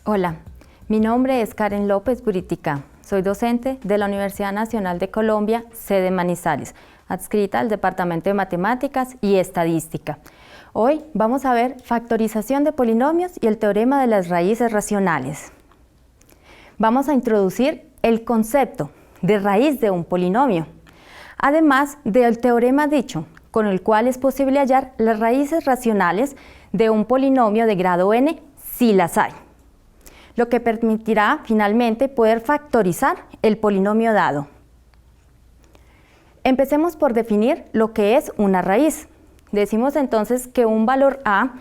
Hola, mi nombre es Karen López Buritica. Soy docente de la Universidad Nacional de Colombia, sede Manizales, adscrita al Departamento de Matemáticas y Estadística. Hoy vamos a ver factorización de polinomios y el teorema de las raíces racionales. Vamos a introducir el concepto de raíz de un polinomio, además del teorema dicho, con el cual es posible hallar las raíces racionales de un polinomio de grado n si las hay, lo que permitirá finalmente poder factorizar el polinomio dado. Empecemos por definir lo que es una raíz. Decimos entonces que un valor a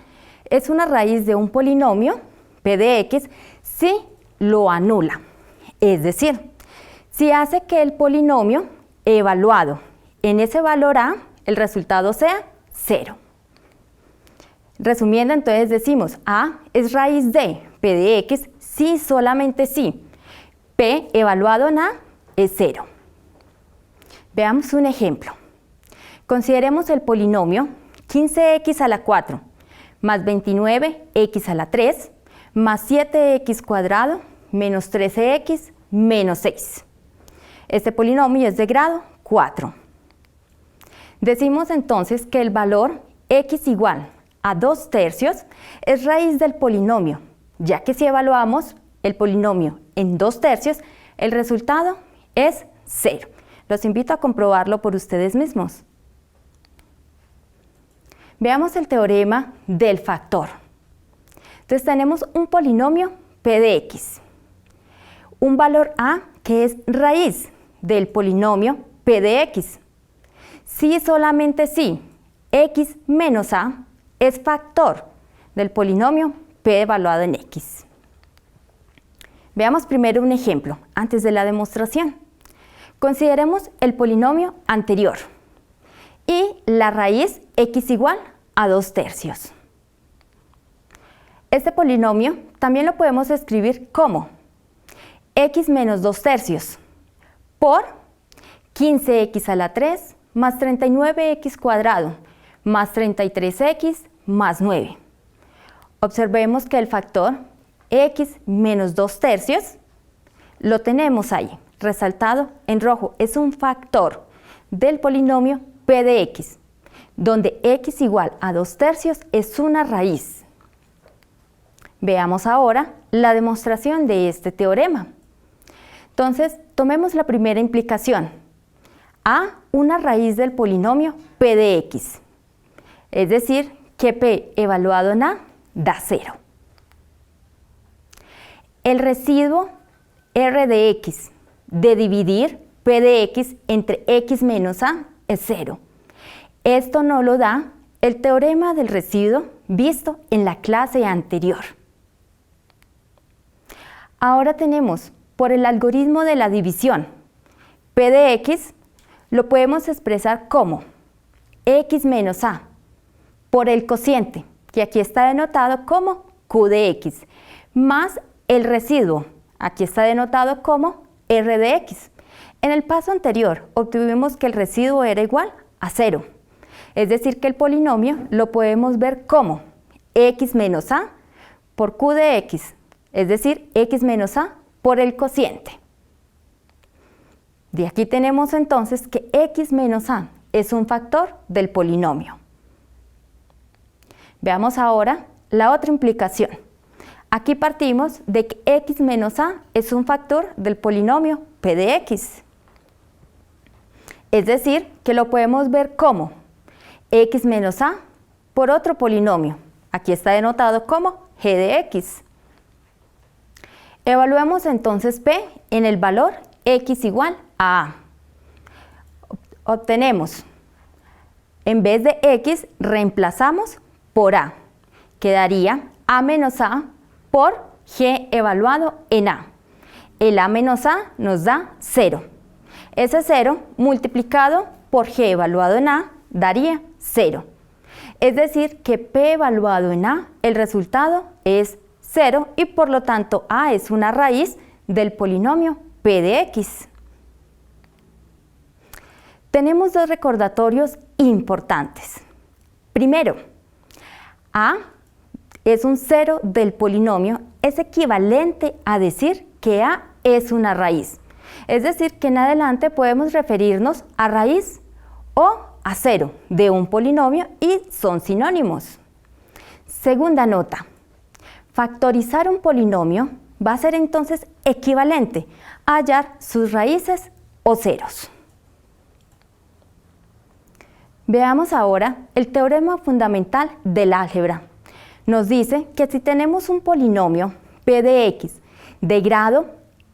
es una raíz de un polinomio p de x si lo anula, es decir, si hace que el polinomio evaluado en ese valor a, el resultado sea 0. Resumiendo, entonces decimos a es raíz de p de x si solamente si p evaluado en a es 0. Veamos un ejemplo. Consideremos el polinomio 15x a la 4 más 29x a la 3 más 7x cuadrado menos 13x menos 6. Este polinomio es de grado 4. Decimos entonces que el valor x igual a 2/3 es raíz del polinomio, ya que si evaluamos el polinomio en 2/3, el resultado es 0. Los invito a comprobarlo por ustedes mismos. Veamos el teorema del factor. Entonces tenemos un polinomio p de x, un valor a que es raíz del polinomio p de x. Si solamente si x menos a es factor del polinomio p evaluado en x. Veamos primero un ejemplo antes de la demostración. Consideremos el polinomio anterior y la raíz x igual a 2/3. Este polinomio también lo podemos escribir como x menos 2/3 por 15x a la 3 más 39x cuadrado más 33x más 9. Observemos que el factor x menos 2/3 lo tenemos ahí, resaltado en rojo. Es un factor del polinomio p de x, donde x igual a 2/3 es una raíz. Veamos ahora la demostración de este teorema. Entonces, tomemos la primera implicación. A, una raíz del polinomio p de x. Es decir, que p evaluado en a da 0. El residuo r de x de dividir p de x entre x menos a es 0. Esto no lo da el teorema del residuo visto en la clase anterior. Ahora tenemos, por el algoritmo de la división, p de x lo podemos expresar como x menos a por el cociente, que aquí está denotado como q de x, más el residuo, aquí está denotado como r de x. En el paso anterior obtuvimos que el residuo era igual a 0, es decir que el polinomio lo podemos ver como x menos a por q de x, es decir, x menos a por el cociente. De aquí tenemos entonces que x menos a es un factor del polinomio. Veamos ahora la otra implicación. Aquí partimos de que x menos a es un factor del polinomio p de x. Es decir, que lo podemos ver como x menos a por otro polinomio. Aquí está denotado como g de x. Evaluemos entonces p en el valor x igual a a. Obtenemos, en vez de x, reemplazamos por a. Quedaría a menos a por g evaluado en a. El a menos a nos da 0. Ese 0 multiplicado por g evaluado en a daría 0. Es decir que p evaluado en a, el resultado es 0 y por lo tanto a es una raíz del polinomio p de x. Tenemos dos recordatorios importantes. Primero, a es un 0 del polinomio es equivalente a decir que A es una raíz. Es decir, que en adelante podemos referirnos a raíz o a cero de un polinomio y son sinónimos. Segunda nota. Factorizar un polinomio va a ser entonces equivalente a hallar sus raíces o ceros. Veamos ahora el teorema fundamental del álgebra. Nos dice que si tenemos un polinomio p de x de grado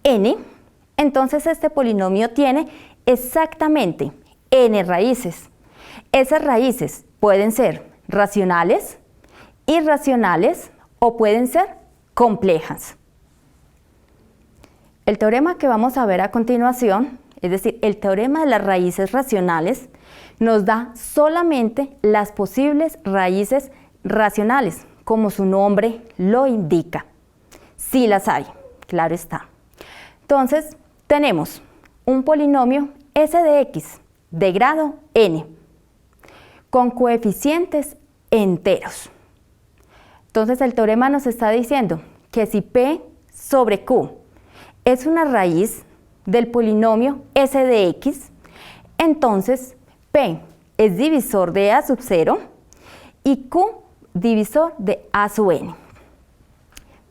n, entonces este polinomio tiene exactamente n raíces. Esas raíces pueden ser racionales, irracionales o pueden ser complejas. El teorema que vamos a ver a continuación, es decir, el teorema de las raíces racionales, nos da solamente las posibles raíces racionales, como su nombre lo indica. Sí las hay, claro está. Entonces, tenemos un polinomio s de x de grado n, con coeficientes enteros. Entonces, el teorema nos está diciendo que si p sobre q es una raíz del polinomio s de x, entonces p es divisor de a sub 0 y q divisor de a sub n.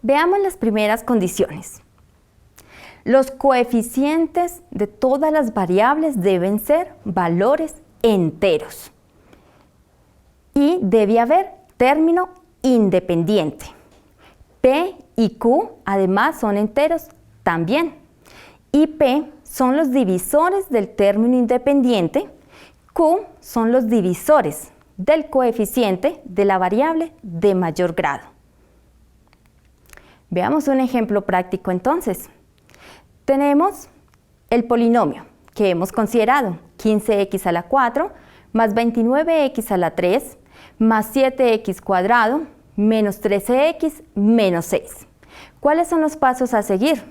Veamos las primeras condiciones. Los coeficientes de todas las variables deben ser valores enteros y debe haber término independiente. P y Q además son enteros también y P son los divisores del término independiente, Q son los divisores del coeficiente de la variable de mayor grado. Veamos un ejemplo práctico entonces. Tenemos el polinomio que hemos considerado, 15x a la 4 más 29x a la 3 más 7x cuadrado menos 13x menos 6. ¿Cuáles son los pasos a seguir?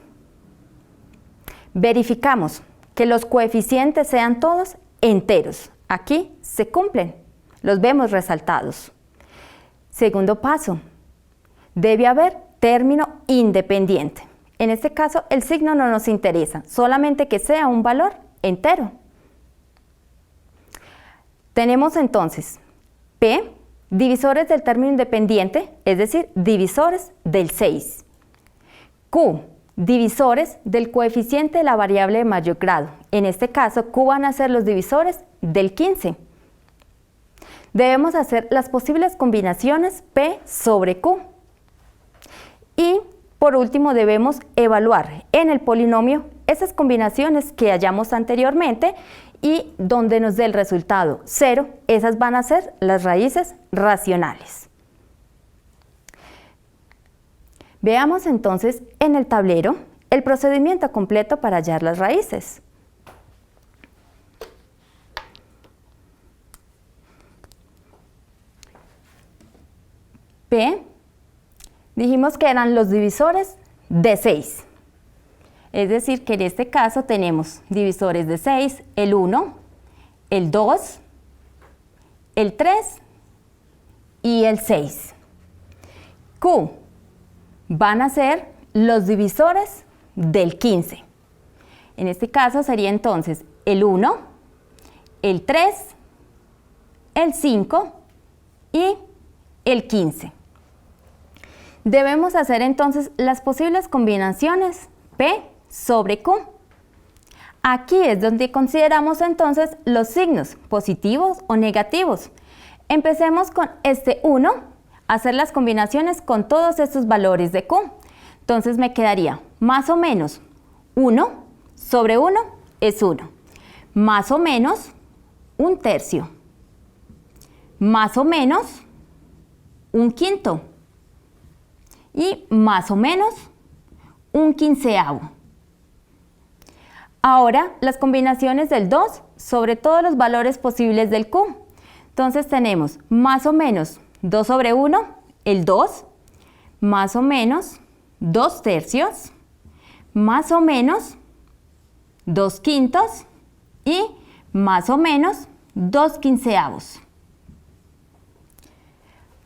Verificamos que los coeficientes sean todos enteros. Aquí se cumplen, los vemos resaltados. Segundo paso, debe haber término independiente. En este caso, el signo no nos interesa, solamente que sea un valor entero. Tenemos entonces P, divisores del término independiente, es decir, divisores del 6. Q, divisores del coeficiente de la variable de mayor grado. En este caso, Q van a ser los divisores del 15. Debemos hacer las posibles combinaciones P sobre Q. Y por último, debemos evaluar en el polinomio esas combinaciones que hallamos anteriormente y donde nos dé el resultado 0, esas van a ser las raíces racionales. Veamos entonces en el tablero el procedimiento completo para hallar las raíces. P, dijimos que eran los divisores de 6. Es decir, que en este caso tenemos divisores de 6, el 1, el 2, el 3 y el 6. Q van a ser los divisores del 15. En este caso sería entonces el 1, el 3, el 5 y el 15. Debemos hacer entonces las posibles combinaciones P sobre Q. Aquí es donde consideramos entonces los signos positivos o negativos. Empecemos con este 1, hacer las combinaciones con todos estos valores de Q. Entonces me quedaría más o menos 1 sobre 1 es 1, más o menos un tercio, más o menos un quinto y más o menos un quinceavo. Ahora las combinaciones del 2 sobre todos los valores posibles del Q. Entonces tenemos más o menos 2 sobre 1, el 2, más o menos 2 tercios, más o menos 2 quintos y más o menos 2 quinceavos.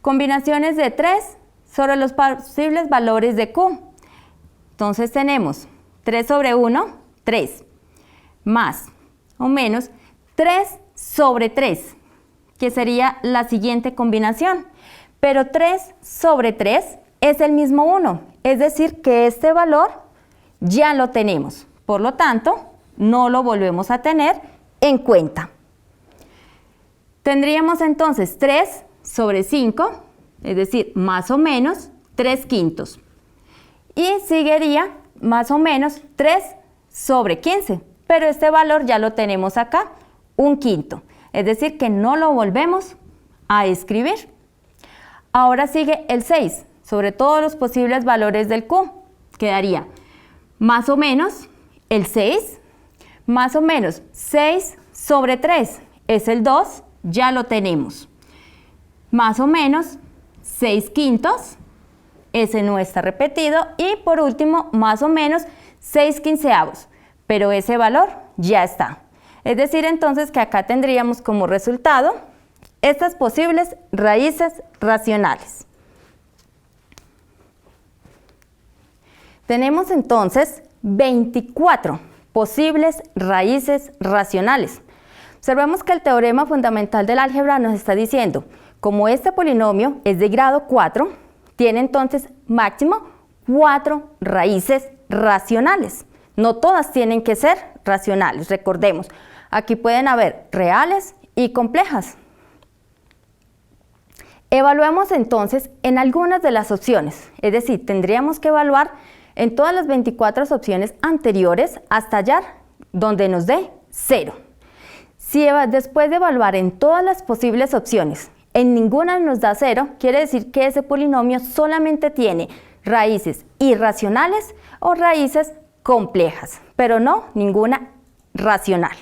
Combinaciones de 3 sobre los posibles valores de Q. Entonces tenemos 3 sobre 1, 3, más o menos 3 sobre 3, que sería la siguiente combinación. Pero 3 sobre 3 es el mismo 1, es decir que este valor ya lo tenemos. Por lo tanto, no lo volvemos a tener en cuenta. Tendríamos entonces 3 sobre 5, es decir, más o menos 3 quintos. Y seguiría más o menos 3 sobre 15, pero este valor ya lo tenemos acá, 1 quinto. Es decir, que no lo volvemos a escribir. Ahora sigue el 6, sobre todos los posibles valores del Q. Quedaría más o menos el 6, más o menos 6 sobre 3 es el 2, ya lo tenemos. Más o menos 6 quintos, ese no está repetido. Y por último, más o menos 6 quinceavos, pero ese valor ya está. Es decir, entonces que acá tendríamos como resultado estas posibles raíces racionales. Tenemos entonces 24 posibles raíces racionales. Observemos que el teorema fundamental del álgebra nos está diciendo, como este polinomio es de grado 4, tiene entonces máximo 4 raíces racionales. No todas tienen que ser racionales, recordemos. Aquí pueden haber reales y complejas. Evaluemos entonces en algunas de las opciones, es decir, tendríamos que evaluar en todas las 24 opciones anteriores hasta hallar donde nos dé 0. Si después de evaluar en todas las posibles opciones, en ninguna nos da 0, quiere decir que ese polinomio solamente tiene raíces irracionales o raíces complejas, pero no ninguna racional.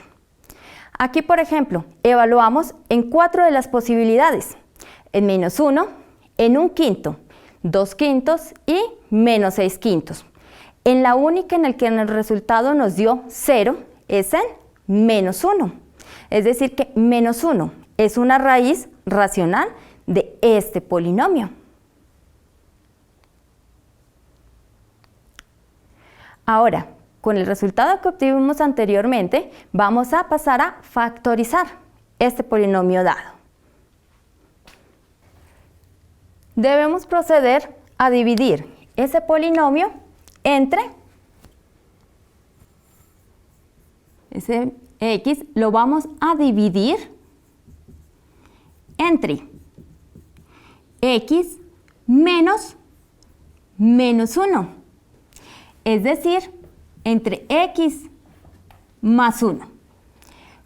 Aquí, por ejemplo, evaluamos en 4 de las posibilidades, en menos 1, en 1 quinto, 2 quintos y menos 6 quintos. En la única en la que el resultado nos dio 0 es en menos 1. Es decir que menos 1 es una raíz racional de este polinomio. Ahora, con el resultado que obtuvimos anteriormente, vamos a pasar a factorizar este polinomio dado. Debemos proceder a dividir ese polinomio entre ese x, lo vamos a dividir entre x menos menos 1, es decir, entre x más 1.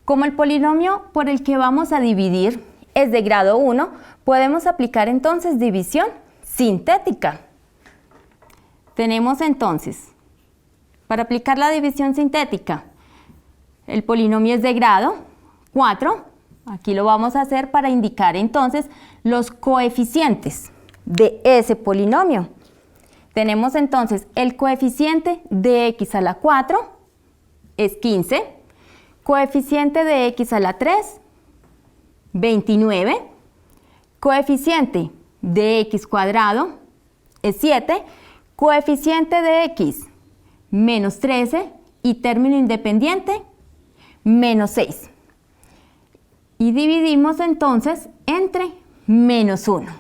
Como el polinomio por el que vamos a dividir es de grado 1, podemos aplicar entonces división sintética. Tenemos entonces, para aplicar la división sintética, el polinomio es de grado 4, aquí lo vamos a hacer para indicar entonces los coeficientes de ese polinomio. Tenemos entonces el coeficiente de x a la 4 es 15, coeficiente de x a la 3, 29, coeficiente de x cuadrado es 7, coeficiente de x menos 13 y término independiente menos 6. Y dividimos entonces entre menos 1.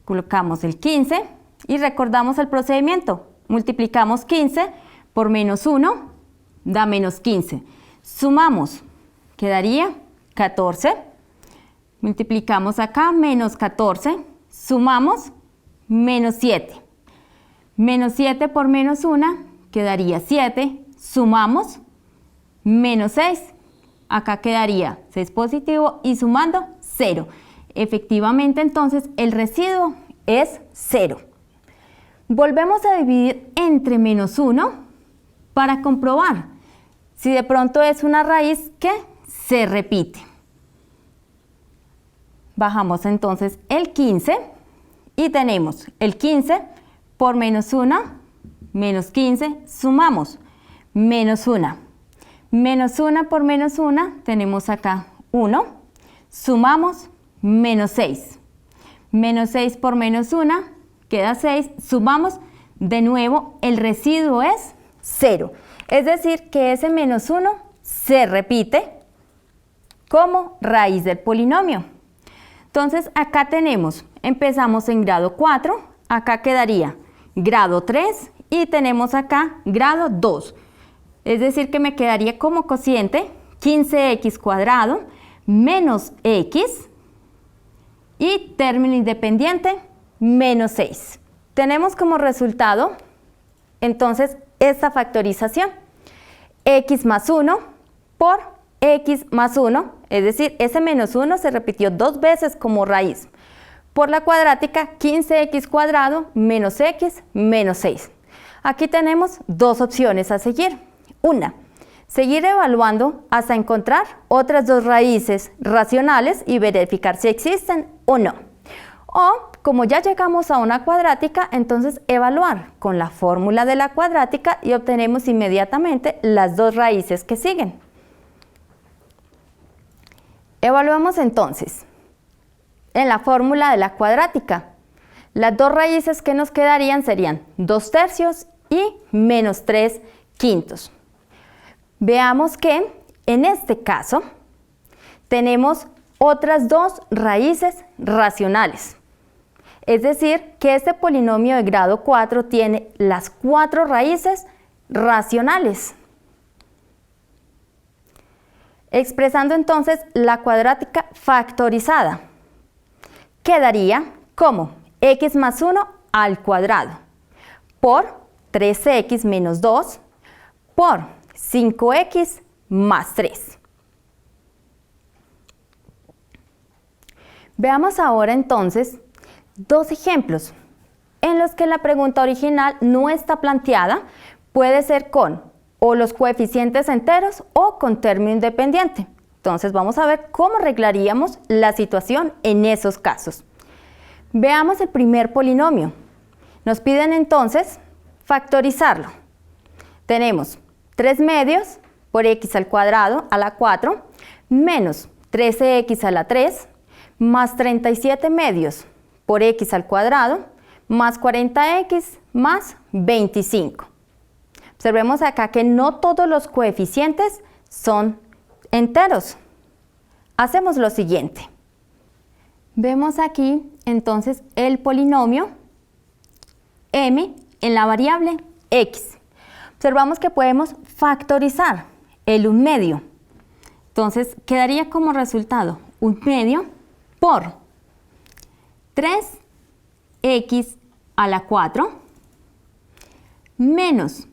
Colocamos el 15 y recordamos el procedimiento. Multiplicamos 15 por menos 1, da menos 15. Sumamos, quedaría 14. Multiplicamos acá, menos 14. Sumamos, menos 7. Menos 7 por menos 1, quedaría 7. Sumamos, menos 6. Acá quedaría 6 positivo y sumando 0. Efectivamente, entonces, el residuo es 0. Volvemos a dividir entre menos 1 para comprobar si de pronto es una raíz que se repite. Bajamos entonces el 15 y tenemos el 15 por menos 1, menos 15, sumamos menos 1. Menos 1 por menos 1, tenemos acá 1, sumamos menos 6. Menos 6 por menos 1 queda 6. Sumamos de nuevo, el residuo es 0. Es decir, que ese menos 1 se repite como raíz del polinomio. Entonces, acá tenemos, empezamos en grado 4, acá quedaría grado 3 y tenemos acá grado 2. Es decir, que me quedaría como cociente 15x cuadrado menos x y término independiente menos 6. Tenemos como resultado, entonces, esta factorización. X más 1 por x más 1, es decir, ese menos 1 se repitió 2 veces como raíz. Por la cuadrática, 15x cuadrado menos x menos 6. Aquí tenemos dos opciones a seguir. Una, seguir evaluando hasta encontrar otras dos raíces racionales y verificar si existen o no. O, como ya llegamos a una cuadrática, entonces evaluar con la fórmula de la cuadrática y obtenemos inmediatamente las dos raíces que siguen. Evaluamos entonces en la fórmula de la cuadrática. Las dos raíces que nos quedarían serían 2 tercios y menos 3 quintos. Veamos que en este caso tenemos otras dos raíces racionales. Es decir, que este polinomio de grado 4 tiene las 4 raíces racionales. Expresando entonces la cuadrática factorizada, quedaría como x más 1 al cuadrado por 3x menos 2 por 5x más 3. Veamos ahora entonces dos ejemplos en los que la pregunta original no está planteada. Puede ser con o los coeficientes enteros o con término independiente. Entonces vamos a ver cómo arreglaríamos la situación en esos casos. Veamos el primer polinomio. Nos piden entonces factorizarlo. Tenemos 3 medios por x al cuadrado a la 4 menos 13x a la 3 más 37 medios por x al cuadrado más 40x más 25. Observemos acá que no todos los coeficientes son enteros. Hacemos lo siguiente. Vemos aquí entonces el polinomio m en la variable x. Observamos que podemos factorizar el 1 medio. Entonces quedaría como resultado 1 medio por 3x a la 4 menos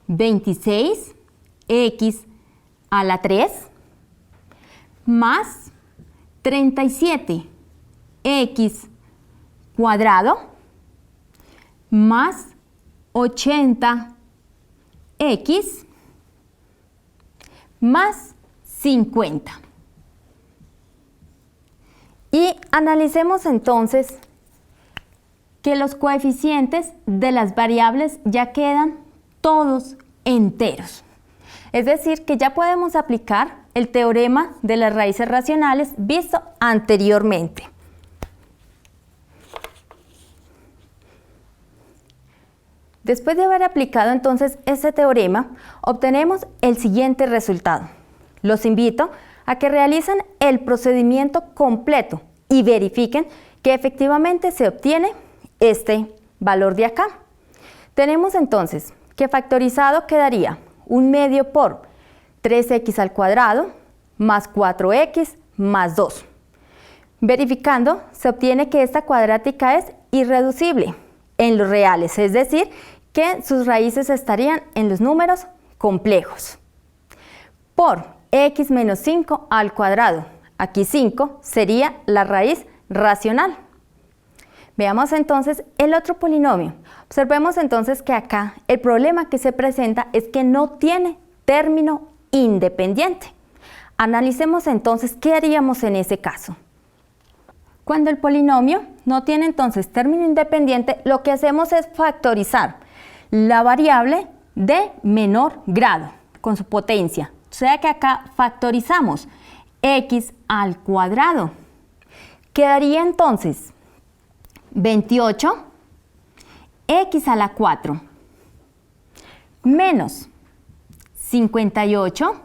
26x a la 3 más 37x cuadrado más 80x más 50. Y analicemos entonces que los coeficientes de las variables ya quedan todos enteros. Es decir, que ya podemos aplicar el teorema de las raíces racionales visto anteriormente. Después de haber aplicado entonces este teorema, obtenemos el siguiente resultado. Los invito a que realicen el procedimiento completo y verifiquen que efectivamente se obtiene este valor de acá. Tenemos entonces que factorizado quedaría 1 medio por 3x al cuadrado más 4x más 2. Verificando, se obtiene que esta cuadrática es irreducible en los reales, es decir, que sus raíces estarían en los números complejos. Por x menos 5 al cuadrado, aquí 5 sería la raíz racional. Veamos entonces el otro polinomio. Observemos entonces que acá el problema que se presenta es que no tiene término independiente. Analicemos entonces qué haríamos en ese caso. Cuando el polinomio no tiene entonces término independiente, lo que hacemos es factorizar la variable de menor grado con su potencia. O sea que acá factorizamos x al cuadrado. Quedaría entonces 28 x a la 4 menos 58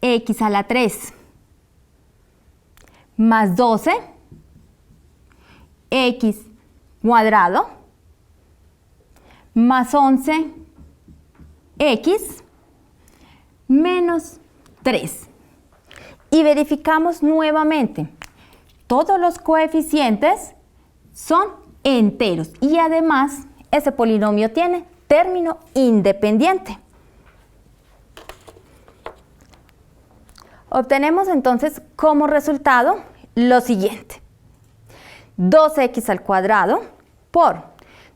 x a la 3 más 12 x cuadrado más 11 x menos 3. Y verificamos nuevamente. Todos los coeficientes son enteros y además ese polinomio tiene término independiente. Obtenemos entonces como resultado lo siguiente. 2x al cuadrado por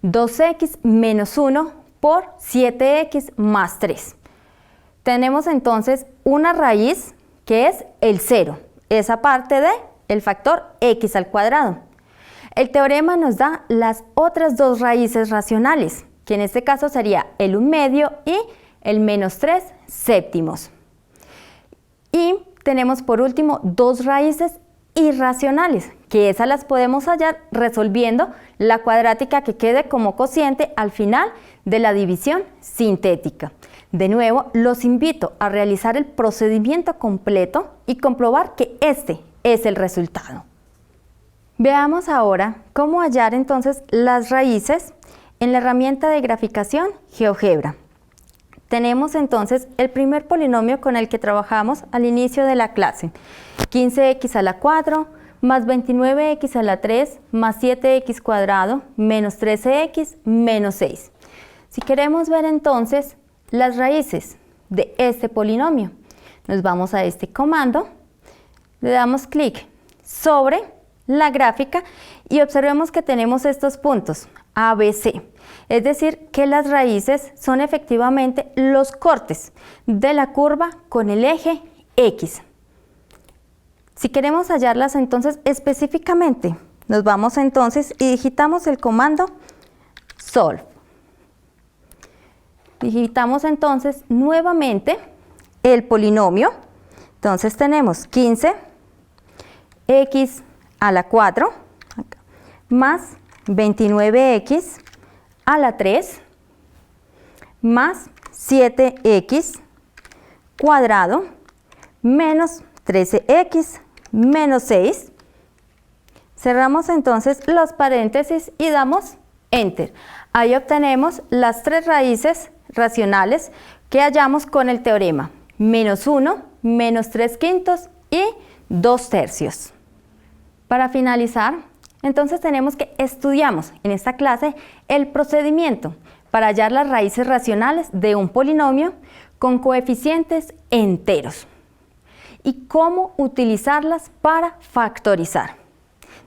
2x menos 1 por 7x más 3. Tenemos entonces una raíz que es el 0, esa parte del factor x al cuadrado. El teorema nos da las otras dos raíces racionales, que en este caso sería el 1 medio y el menos 3 séptimos. Y tenemos por último dos raíces irracionales, que esas las podemos hallar resolviendo la cuadrática que quede como cociente al final de la división sintética. De nuevo, los invito a realizar el procedimiento completo y comprobar que este es el resultado. Veamos ahora cómo hallar entonces las raíces en la herramienta de graficación GeoGebra. Tenemos entonces el primer polinomio con el que trabajamos al inicio de la clase, 15x a la 4 más 29x a la 3 más 7x cuadrado menos 13x menos 6. Si queremos ver entonces las raíces de este polinomio, nos vamos a este comando, le damos clic sobre la gráfica y observemos que tenemos estos puntos A, B, C. Es decir, que las raíces son efectivamente los cortes de la curva con el eje X. Si queremos hallarlas entonces específicamente, nos vamos entonces y digitamos el comando solve. Digitamos entonces nuevamente el polinomio. Entonces tenemos 15x a la 4 más 29x a la 3 más 7x cuadrado menos 13x menos 6. Cerramos entonces los paréntesis y damos Enter. Ahí obtenemos las tres raíces racionales que hallamos con el teorema. Menos 1, menos 3/5 y 2/3. Para finalizar, entonces tenemos que estudiamos en esta clase el procedimiento para hallar las raíces racionales de un polinomio con coeficientes enteros y cómo utilizarlas para factorizar.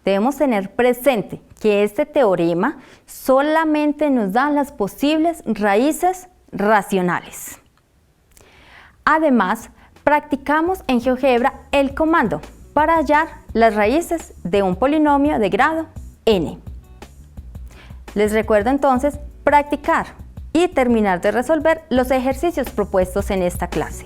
Debemos tener presente que este teorema solamente nos da las posibles raíces racionales. Además, practicamos en GeoGebra el comando para hallar las raíces de un polinomio de grado n. Les recuerdo entonces practicar y terminar de resolver los ejercicios propuestos en esta clase.